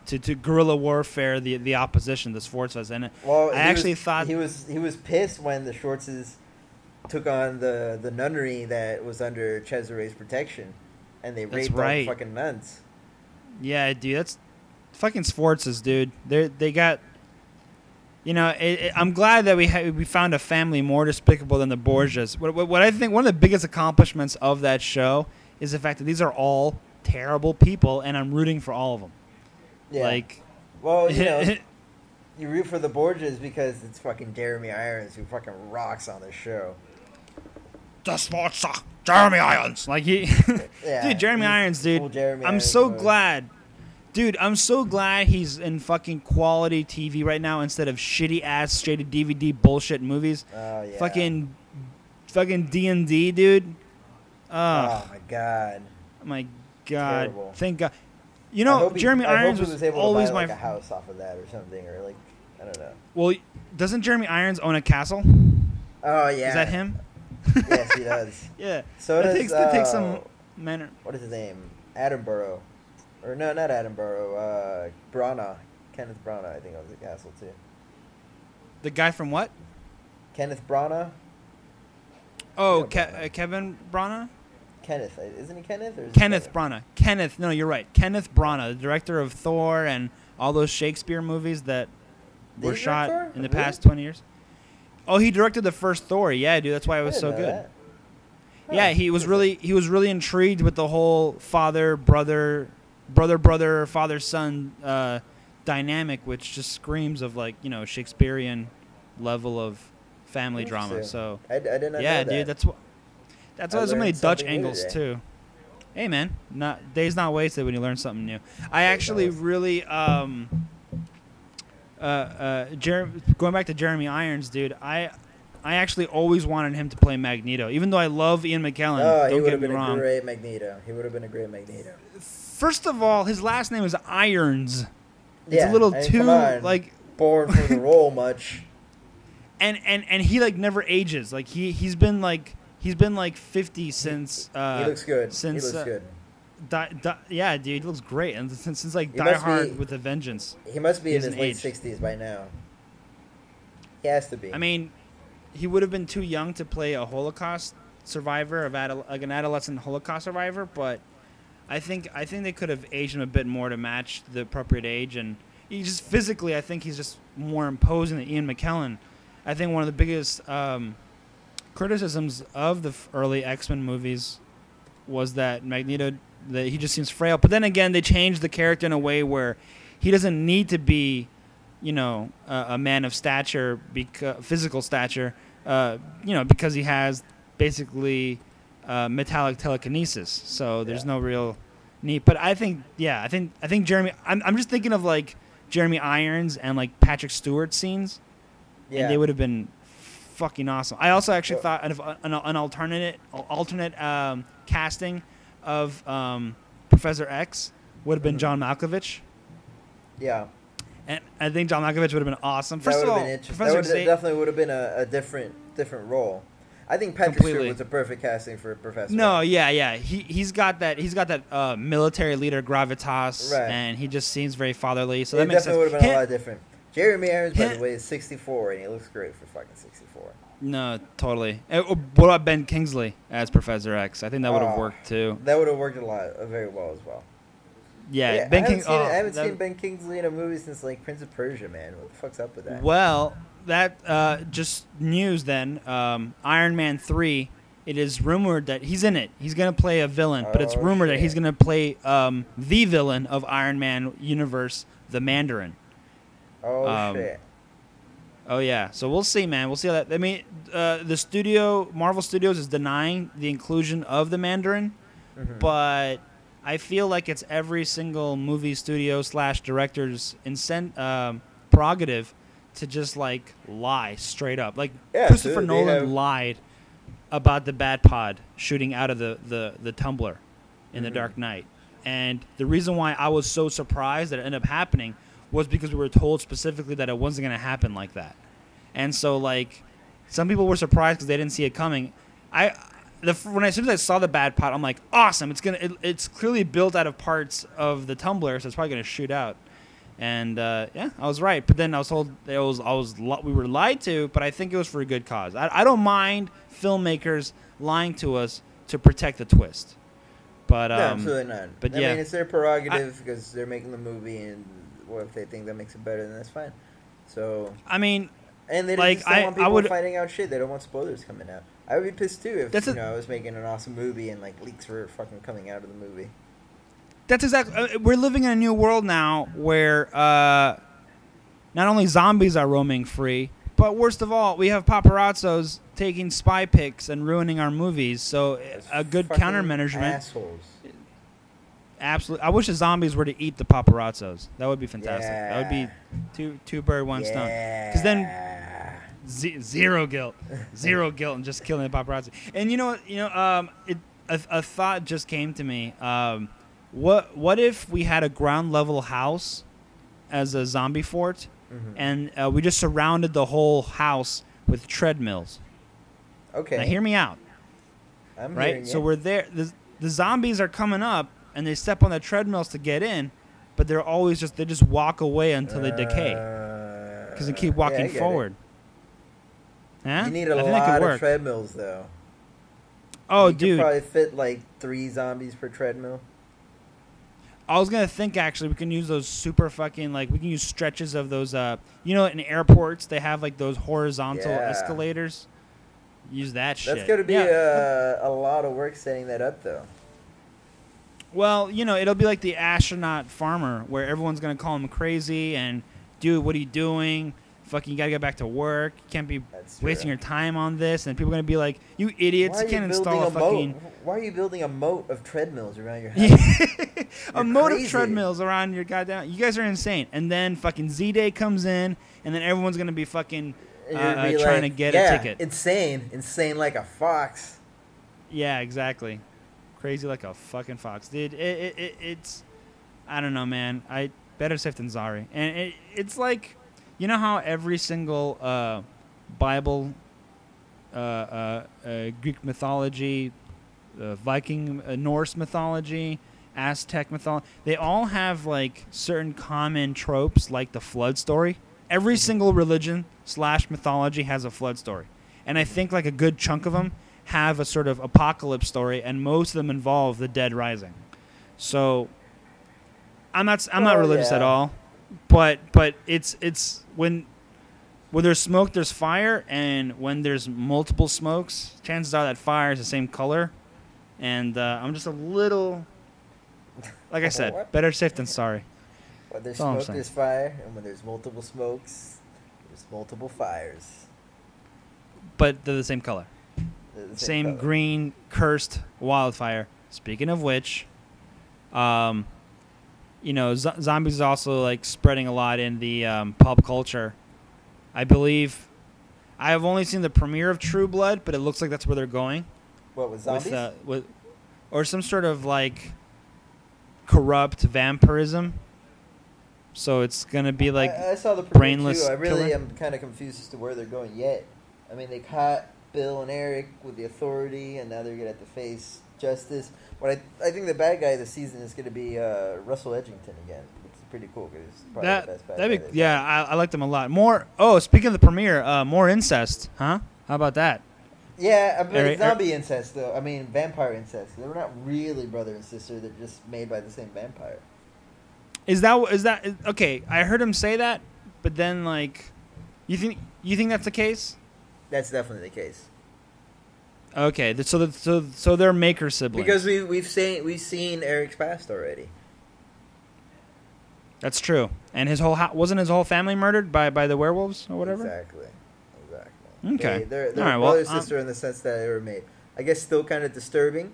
to guerrilla warfare the opposition, the Sforzas, and I thought he was pissed when the Schwartzes took on the nunnery that was under Cesare's protection, and they raped all the fucking nuns. Yeah, dude, that's fucking Sforzas, dude. They got. I'm glad that we found a family more despicable than the Borgias. What I think one of the biggest accomplishments of that show is the fact that these are all terrible people, and I'm rooting for all of them. Yeah. You root for the Borgias because it's fucking Jeremy Irons who fucking rocks on this show. The Sforza, Jeremy Irons, dude, Jeremy Irons, dude. I'm so glad. Dude, I'm so glad he's in fucking quality TV right now instead of shitty-ass, straight DVD bullshit movies. Oh, yeah. Fucking D&D, dude. Oh, my God. My God. Terrible. Thank God. Jeremy Irons was able always to buy, a house off of that or something, or, I don't know. Well, doesn't Jeremy Irons own a castle? Oh, yeah. Is that him? Yes, he does. Yeah. So it takes some manner. What is his name? Attenborough. Or no, not Attenborough. Branagh. Kenneth Branagh, I think, owns the castle too. The guy from what? Kenneth Branagh. Oh, Kevin Branagh? Kenneth. Isn't he Kenneth? Or is Kenneth Branagh. Kenneth. No, you're right. Kenneth Branagh, the director of Thor and all those Shakespeare movies that were shot in the past 20 years. Oh, he directed the first Thor. Yeah, dude, that's why it was so good. That. Yeah, he was really intrigued with the whole father-son dynamic, which just screams of Shakespearean level of family drama. So I didn't know that. Dude, that's why so many Dutch angles too. Hey man, days not wasted when you learn something new. I actually really going back to Jeremy Irons, dude. I actually always wanted him to play Magneto, even though I love Ian McKellen. Don't get me wrong. He would have been a great Magneto. He would have been a great Magneto. First of all, his last name is Irons. It's a little too born for the role much. And he never ages. He's been 50 since. He looks good. Since he looks good. Yeah, dude, he looks great, and since like Die Hard with a Vengeance, he must be in his late 60s by now. He has to be. I mean, he would have been too young to play a Holocaust survivor like an adolescent Holocaust survivor, but I think they could have aged him a bit more to match the appropriate age, and he just physically, I think he's just more imposing than Ian McKellen. I think one of the biggest criticisms of the early X-Men movies was that Magneto, that he just seems frail. But then again, they changed the character in a way where he doesn't need to be, a man of stature, physical stature, because he has basically metallic telekinesis. So there's no real need. But I think Jeremy. I'm just thinking of like Jeremy Irons and like Patrick Stewart scenes, and they would have been fucking awesome. I also actually thought of an alternate casting of Professor X would have been John Malkovich. Yeah. And I think John Malkovich would have been awesome. First of all, definitely would have been a different role. I think Patrick Stewart was a perfect casting for Professor. No, yeah. He's got that military leader gravitas, right. And he just seems very fatherly. So that makes sense. Definitely would have been a lot different. Jeremy Irons, by the way, is 64, and he looks great for fucking 64. No, totally. What about Ben Kingsley as Professor X? I think that would have worked too. That would have worked very well as well. Yeah, Ben Kingsley. I haven't seen Ben Kingsley in a movie since like Prince of Persia, man. What the fuck's up with that? Well, that just news then. Iron Man 3. It is rumored that he's in it. He's gonna play a villain, but it's rumored that he's gonna play the villain of Iron Man universe, the Mandarin. Oh shit. Oh yeah. So we'll see, man. We'll see how that. I mean, Marvel Studios is denying the inclusion of the Mandarin, but I feel like it's every single movie studio / director's prerogative to just like lie straight up. Like Christopher Nolan lied about the Batpod shooting out of the tumbler in The Dark Knight, and the reason why I was so surprised that it ended up happening was because we were told specifically that it wasn't going to happen like that. And so like some people were surprised because they didn't see it coming. As soon as I saw the Batpod, I'm like, awesome! It's clearly built out of parts of the tumbler, so it's probably gonna shoot out. And I was right. But then I was told we were lied to, but I think it was for a good cause. I don't mind filmmakers lying to us to protect the twist. But no, absolutely not. But I mean, it's their prerogative because they're making the movie, and if they think that makes it better, then that's fine. So I mean, and they just don't want people finding out shit. They don't want spoilers coming out. I would be pissed too if I was making an awesome movie and like leaks were fucking coming out of the movie. That's exactly. We're living in a new world now where not only zombies are roaming free, but worst of all, we have paparazzos taking spy pics and ruining our movies. So a good countermeasure. Assholes. Absolutely. I wish the zombies were to eat the paparazzos. That would be fantastic. Yeah. That would be two bird, one stone. Because then. Zero guilt, and just killing the paparazzi. And a thought just came to me. What if we had a ground level house as a zombie fort, and we just surrounded the whole house with treadmills? Okay. Now hear me out. I'm right. Hearing so you. we're there. The zombies are coming up, and they step on the treadmills to get in, but they're always they just walk away until they decay because they keep walking forward. You need a lot of treadmills, though. Oh, dude. You could probably fit, like, 3 zombies per treadmill. I was going to think, actually, we can use those super fucking, like, we can use stretches of those, in airports, they have, like, those horizontal escalators. Use that shit. That's going to be a lot of work setting that up, though. Well, it'll be like the astronaut farmer, where everyone's going to call him crazy and, dude, what are you doing? Fucking, you gotta get back to work. You can't be wasting your time on this. And people are gonna be like, "You idiots! You can't install a fucking." Why are you building a moat of treadmills around your house? A moat of treadmills around your goddamn. You guys are insane. And then fucking Z-Day comes in, and then everyone's gonna be fucking trying to get a ticket. Insane like a fox. Yeah, exactly. Crazy like a fucking fox, dude. It's, I don't know, man. Better safe than sorry. And it's like. You know how every single Bible, Greek mythology, Viking, Norse mythology, Aztec mythology. They all have like certain common tropes, like the flood story. Every single religion / mythology has a flood story, and I think like a good chunk of them have a sort of apocalypse story, and most of them involve the dead rising. So I'm not religious at all, but it's when there's smoke, there's fire, and when there's multiple smokes, chances are that fire is the same color. And I'm just a little, like I said, better safe than sorry. When there's smoke, there's fire, and when there's multiple smokes, there's multiple fires. But they're the same color. Same color. Green, cursed wildfire. Speaking of which, zombies is also like spreading a lot in the pop culture. I believe I have only seen the premiere of True Blood, but it looks like that's where they're going. What, with zombies? Or some sort of like corrupt vampirism. So it's gonna be like I saw the brainless too. I really killer. am kind of confused as to where they're going yet. I mean, they caught Bill and Eric with the authority, and now they're gonna have to face justice. But I think the bad guy of the season is gonna be Russell Edgington again, which is pretty cool because he's probably the best bad guy. I liked him a lot. More. Oh, speaking of the premiere, more incest, huh? How about that? Yeah, but zombie incest though. I mean, vampire incest. They were not really brother and sister. They're just made by the same vampire. Is that okay? I heard him say that, but then like, you think that's the case? That's definitely the case. Okay, so they're maker siblings. Because we've seen Eric's past already. That's true, and wasn't his whole family murdered by the werewolves or whatever? Exactly. Okay. They're brother and sister in the sense that they were made. I guess still kind of disturbing,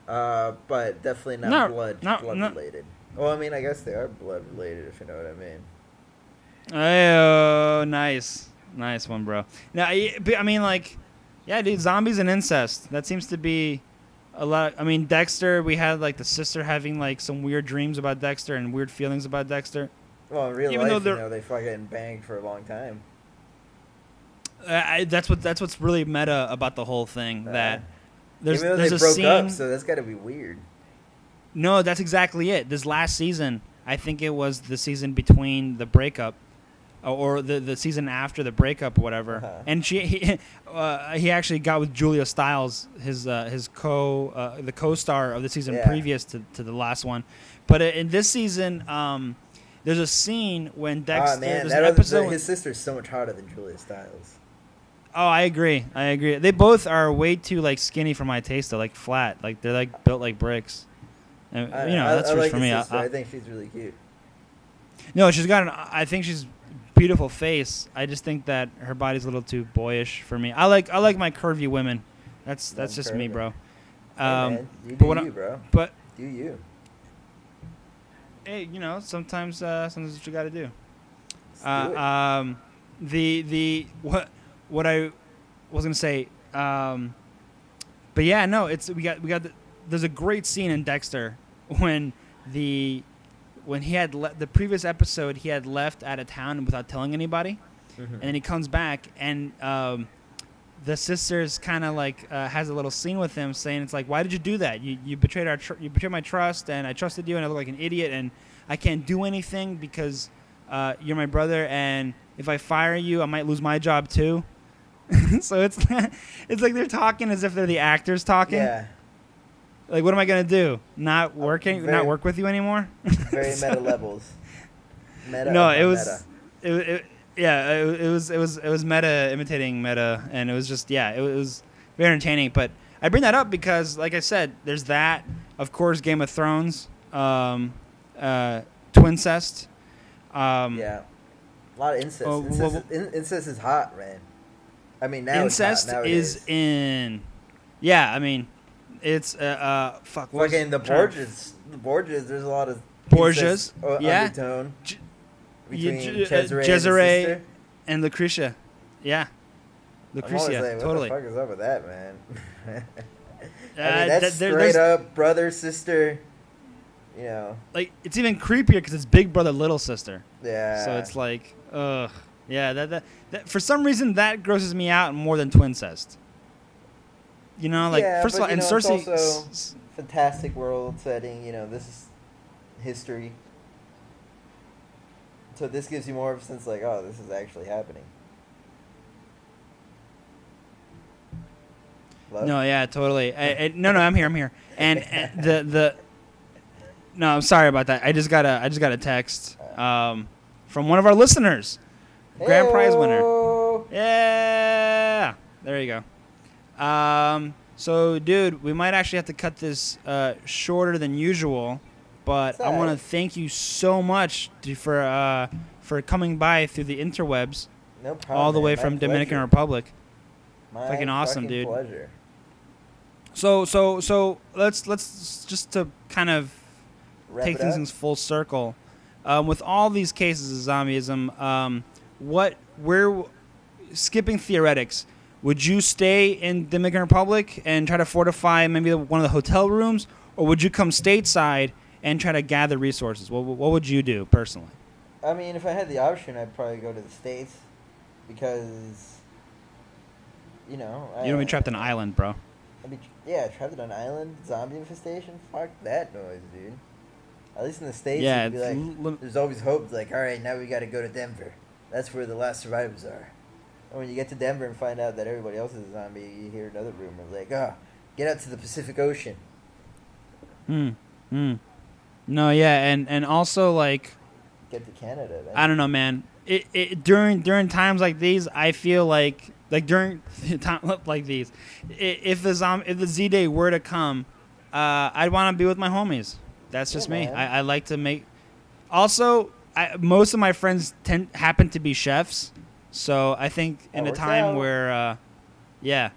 but definitely not blood related. Well, I mean, I guess they are blood related, if you know what I mean. Oh, nice one, bro. Now, I mean, like, yeah, dude, zombies and incest. That seems to be a lot. I mean, Dexter. We had like the sister having like some weird dreams about Dexter and weird feelings about Dexter. Well, in real life, they fucking banged for a long time. That's what's really meta about the whole thing. That there's a scene. Broke up, so that's got to be weird. No, that's exactly it. This last season, I think it was the season between the breakup, or the season after the breakup, or whatever. Uh-huh. And he actually got with Julia Stiles, the co-star of the season previous to the last one. But in this season, there's a scene when Dexter. There's an episode. His sister's so much hotter than Julia Stiles. Oh, I agree. They both are way too like skinny for my taste. They're like flat. Like they're like built like bricks. And, that's I like for me. I think she's really cute. No, she's got I think she's beautiful face. I just think that her body's a little too boyish for me. I like my curvy women. That's just curvy. Me, bro. Hey, man, you do you, bro. But do you? Hey, sometimes what you got to do. What I was gonna say, but yeah, no, there's a great scene in Dexter when he had the previous episode he had left out of town without telling anybody, and then he comes back and the sisters kind of like has a little scene with him saying it's like, why did you do that? You betrayed you betrayed my trust, and I trusted you, and I look like an idiot, and I can't do anything because you're my brother, and if I fire you, I might lose my job too. So it's like they're talking as if they're the actors talking. Yeah. Like, what am I gonna do? Not work with you anymore? Very meta levels. No, it was meta imitating meta, and it was just it was very entertaining. But I bring that up because, like I said, there's that. Of course, Game of Thrones, twincest. A lot of incest. Incest is hot, man. I mean, now incest is in. Yeah, I mean, it's fuck. Fucking the Borgias. The Borgias. There's a lot of Borgias. Undertone between Cesare and Lucretia. Yeah, Lucretia. Like, totally. What the fuck is up with that, man? I mean, that's straight up brother sister. Like it's even creepier because it's big brother little sister. Yeah. So it's like, ugh. Yeah, that for some reason that grosses me out more than twincest. Like first of all, and Cersei. fantastic world setting. This is history. So this gives you more of a sense like, oh, this is actually happening. Hello? No, yeah, totally. No, I'm here. And the no, I'm sorry about that. I just got a text from one of our listeners, grand prize winner. Yeah, there you go. So, dude, we might actually have to cut this shorter than usual, but I want to thank you so much for coming by through the interwebs, no problem, all the way from Dominican Republic. Fucking awesome, dude. Pleasure. So let's just to kind of take things in full circle. With all these cases of zombieism, we're skipping theoretics. Would you stay in Dominican Republic and try to fortify maybe one of the hotel rooms, or would you come stateside and try to gather resources? What would you do personally? I mean, if I had the option, I'd probably go to the States because, you don't be trapped on an island, bro. Trapped on an island, zombie infestation. Fuck that noise, dude. At least in the States, yeah, it'd be like, there's always hope. Like, all right, now we got to go to Denver. That's where the last survivors are. And when you get to Denver and find out that everybody else is a zombie, you hear another rumor like, get out to the Pacific Ocean. No, yeah, and also like, get to Canada. Then. I don't know, man. During times like these, I feel like during times like these, if the Z-Day were to come, I'd want to be with my homies. That's just me. I like to make. Also, most of my friends happen to be chefs, so I think in a time where, you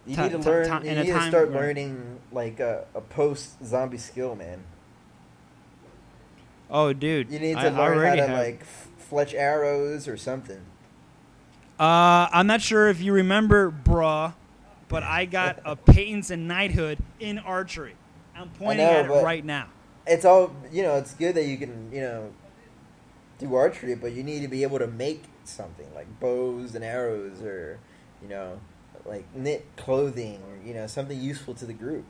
need to learn. You need to start learning like a post-zombie skill, man. Oh, dude! You need to learn how to like fletch arrows or something. I'm not sure if you remember, bruh, but I got a patents and knighthood in archery. I'm pointing at it right now. It's all, it's good that you can, do archery, but you need to be able to make something like bows and arrows or, like knit clothing or, something useful to the group.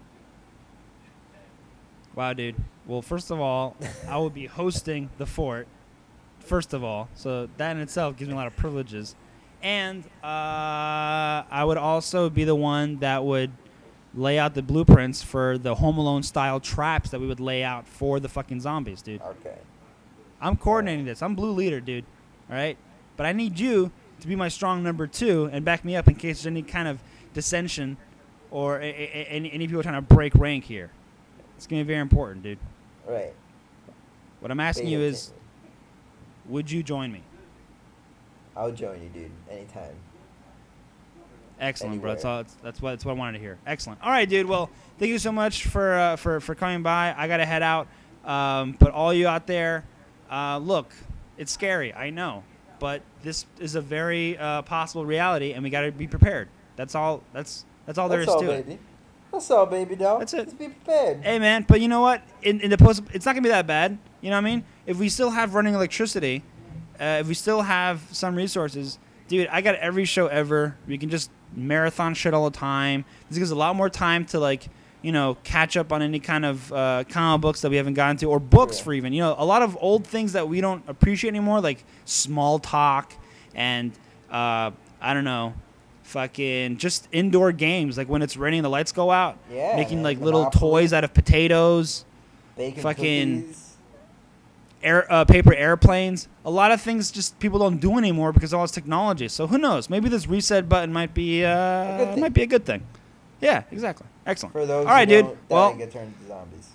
Wow, dude. Well, first of all, I will be hosting the fort, first of all. So that in itself gives me a lot of privileges. And I would also be the one that would lay out the blueprints for the Home Alone style traps that we would lay out for the fucking zombies, dude. Okay. I'm coordinating this. I'm blue leader, dude. All right? But I need you to be my strong number 2 and back me up in case there's any kind of dissension or any people trying to break rank here. It's going to be very important, dude. Right. What I'm asking you is, would you join me? I'll join you, dude. Anytime. Excellent, anywhere. Bro. That's what I wanted to hear. Excellent. All right, dude. Well, thank you so much for coming by. I gotta head out. But all you out there, look, it's scary. I know, but this is a very possible reality, and we gotta be prepared. That's all. That's all there is to it. That's all, baby doll. That's it. Just be prepared. Hey, man. But you know what? In the post, it's not gonna be that bad. You know what I mean? If we still have running electricity, if we still have some resources, dude, I got every show ever. We can just marathon shit all the time. This gives a lot more time to catch up on any kind of comic books that we haven't gotten to, or books for even. A lot of old things that we don't appreciate anymore, like small talk and I don't know, fucking just indoor games, like when it's raining, the lights go out. Yeah, making like little toys out of potatoes, bacon fucking cookies. Paper airplanes. A lot of things just people don't do anymore because of all this technology. So who knows? Maybe this reset button might be a good thing. Yeah, exactly. Excellent. For those all right, who dude. Don't get turned into zombies.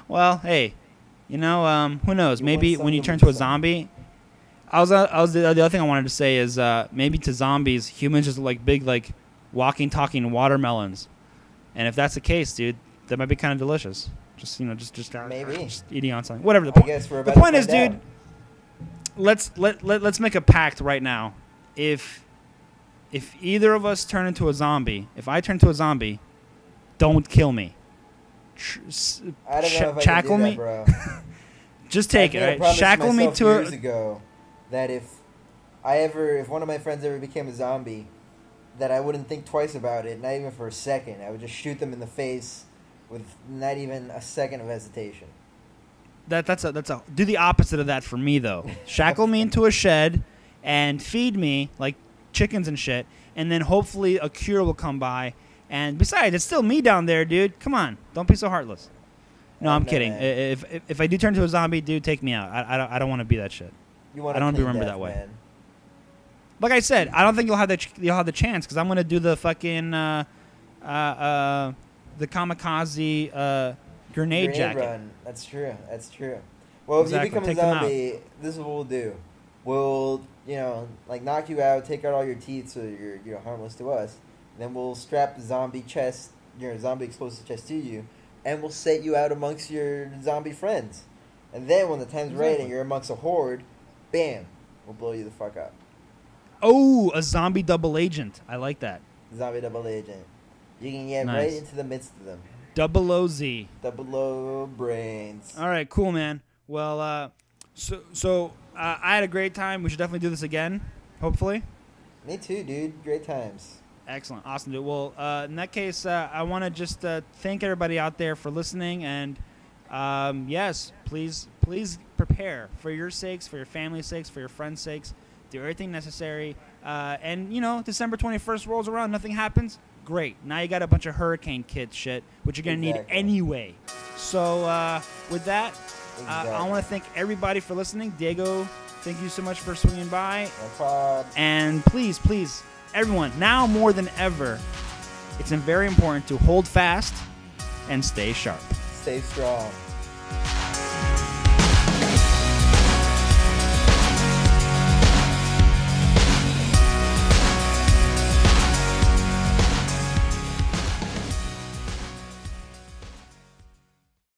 Well, hey, who knows? Maybe when you turn to a zombie. The other thing I wanted to say is maybe to zombies, humans just look like big, like walking, talking watermelons. And if that's the case, dude, that might be kind of delicious. Just eating on something. Whatever the point. The point is, dude, let's make a pact right now. If either of us turn into a zombie, if I turn into a zombie, don't kill me. I don't know if shackle I can do me, that, bro. Just take it. Right? Shackle me to years ago that if one of my friends ever became a zombie, that I wouldn't think twice about it, not even for a second. I would just shoot them in the face with not even a second of hesitation. That's a do the opposite of that for me though. Shackle me into a shed and feed me like chickens and shit, and then hopefully a cure will come by. And besides, it's still me down there, dude. Come on, don't be so heartless. No, I'm kidding. If I do turn into a zombie, dude, take me out. I don't want to be that shit. I don't want to be remembered that way. Man. Like I said, I don't think you'll have the chance because I'm gonna do the fucking the kamikaze grenade jacket. Run. That's true. Well, if you become a zombie, this is what we'll do. We'll like knock you out, take out all your teeth so you're harmless to us. And then we'll strap the zombie explosive chest to you, and we'll set you out amongst your zombie friends. And then when the time's right and you're amongst a horde, bam, we'll blow you the fuck up. Oh, a zombie double agent. I like that. Zombie double agent. You can get right into the midst of them. Double OZ. Double O brains. All right, cool, man. Well, so I had a great time. We should definitely do this again, hopefully. Me too, dude. Great times. Excellent. Awesome, dude. Well, in that case, I want to just thank everybody out there for listening. And, yes, please prepare for your sakes, for your family's sakes, for your friends' sakes. Do everything necessary. And, December 21st rolls around. Nothing happens. Great. Now you got a bunch of hurricane kit shit, which you're going to need anyway. So, with that, I want to thank everybody for listening. Diego, thank you so much for swinging by. No problem. And please, everyone, now more than ever, it's very important to hold fast and stay sharp. Stay strong.